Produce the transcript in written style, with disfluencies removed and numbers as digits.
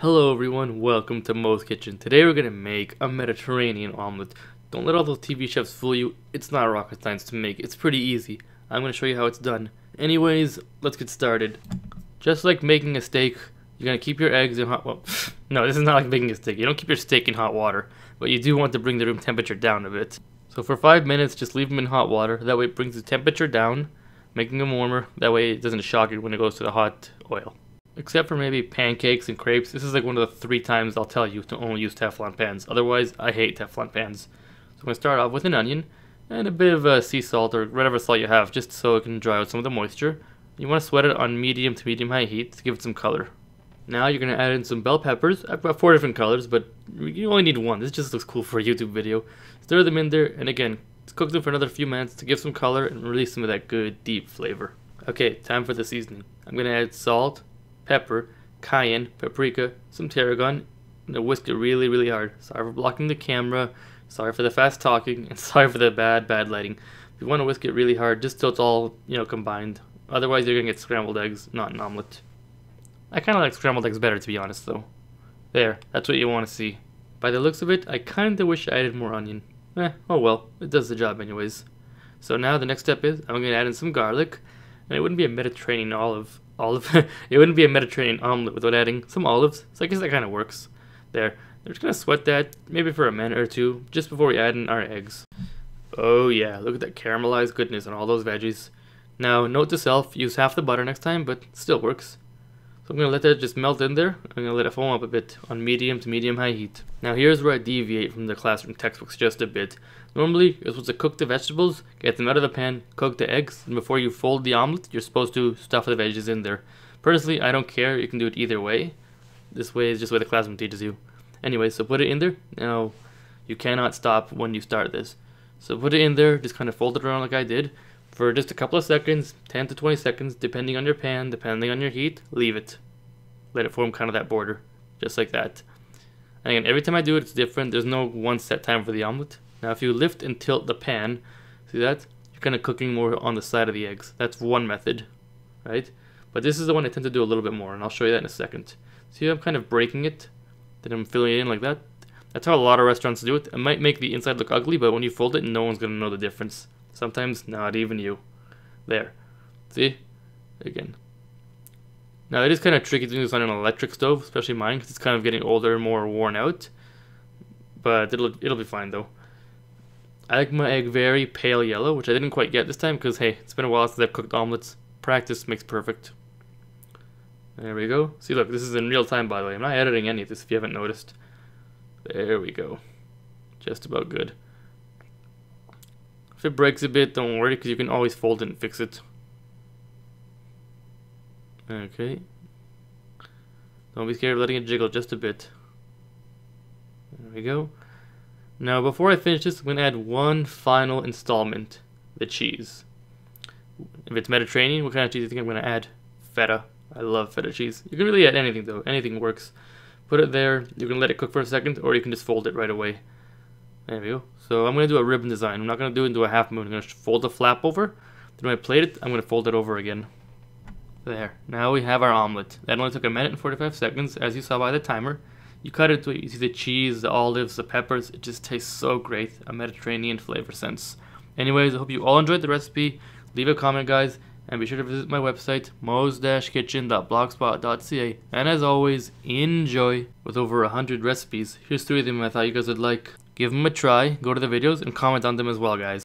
Hello everyone, welcome to Mo's Kitchen. Today we're gonna make a Mediterranean omelet. Don't let all those TV chefs fool you. It's not rocket science to make. It's pretty easy. I'm gonna show you how it's done. Anyways, let's get started. Just like making a steak, you're gonna keep your eggs in hot. Well, no, this is not like making a steak. You don't keep your steak in hot water, but you do want to bring the room temperature down a bit. So for 5 minutes, just leave them in hot water. That way it brings the temperature down, making them warmer. That way it doesn't shock you when it goes to the hot oil. Except for maybe pancakes and crepes. This is like one of the 3 times I'll tell you to only use Teflon pans. Otherwise, I hate Teflon pans. So I'm going to start off with an onion and a bit of sea salt or whatever salt you have, just so it can dry out some of the moisture. You want to sweat it on medium to medium-high heat to give it some color. Now you're going to add in some bell peppers. I've got 4 different colors, but you only need 1. This just looks cool for a YouTube video. Stir them in there, and again, cook them for another few minutes to give some color and release some of that good, deep flavor. Okay, time for the seasoning. I'm going to add salt, pepper, cayenne, paprika, some tarragon, and whisk it really hard. Sorry for blocking the camera, sorry for the fast talking, and sorry for the bad lighting. You want to whisk it really hard just so it's all, combined. Otherwise you're going to get scrambled eggs, not an omelet. I kind of like scrambled eggs better, to be honest, though. There, that's what you want to see. By the looks of it, I kind of wish I added more onion. Oh well, it does the job anyways. So now the next step is, I'm going to add in some garlic, and it wouldn't be a Mediterranean it wouldn't be a Mediterranean omelet without adding some olives, so I guess that kind of works. There. We're just going to sweat that, maybe for a minute or two, just before we add in our eggs. Oh yeah, look at that caramelized goodness on all those veggies. Now, note to self, use half the butter next time, but still works. So I'm going to let that just melt in there. I'm going to let it foam up a bit on medium to medium-high heat. Now here's where I deviate from the classroom textbooks just a bit. Normally, you're supposed to cook the vegetables, get them out of the pan, cook the eggs, and before you fold the omelet, you're supposed to stuff the veggies in there. Personally, I don't care. You can do it either way. This way is just the way the classroom teaches you. Anyway, so put it in there. Now, you cannot stop when you start this. So put it in there, just kind of fold it around like I did. For just a couple of seconds, 10 to 20 seconds, depending on your pan, depending on your heat, leave it. Let it form kind of that border, just like that. And again, every time I do it, it's different. There's no one set time for the omelet. Now, if you lift and tilt the pan, see that? You're kind of cooking more on the side of the eggs. That's one method, right? But this is the one I tend to do a little bit more, and I'll show you that in a second. See, I'm kind of breaking it, then I'm filling it in like that. That's how a lot of restaurants do it. It might make the inside look ugly, but when you fold it, no one's going to know the difference. Sometimes, not even you. There. See? Again. Now, it is kind of tricky to do this on an electric stove, especially mine, because it's kind of getting older and more worn out. But it'll be fine, though. I like my egg very pale yellow, which I didn't quite get this time, because, hey, it's been a while since I've cooked omelets. Practice makes perfect. There we go. See, look, this is in real time, by the way. I'm not editing any of this, if you haven't noticed. There we go. Just about good. If it breaks a bit, don't worry, because you can always fold it and fix it. Okay. Don't be scared of letting it jiggle just a bit. There we go. Now, before I finish this, I'm going to add one final installment. The cheese. If it's Mediterranean, what kind of cheese do you think I'm going to add? Feta. I love feta cheese. You can really add anything, though. Anything works. Put it there. You can let it cook for a second, or you can just fold it right away. There we go. So I'm going to do a ribbon design. I'm not going to do it into a half moon. I'm going to fold the flap over. Then when I plate it, I'm going to fold it over again. There. Now we have our omelet. That only took 1 minute and 45 seconds, as you saw by the timer. You cut it to it. You see the cheese, the olives, the peppers. It just tastes so great. A Mediterranean flavor sense. Anyways, I hope you all enjoyed the recipe. Leave a comment, guys. And be sure to visit my website, mos-kitchen.blogspot.ca. And as always, enjoy. With over 100 recipes, here's 3 of them I thought you guys would like. Give them a try, go to the videos, and comment on them as well, guys.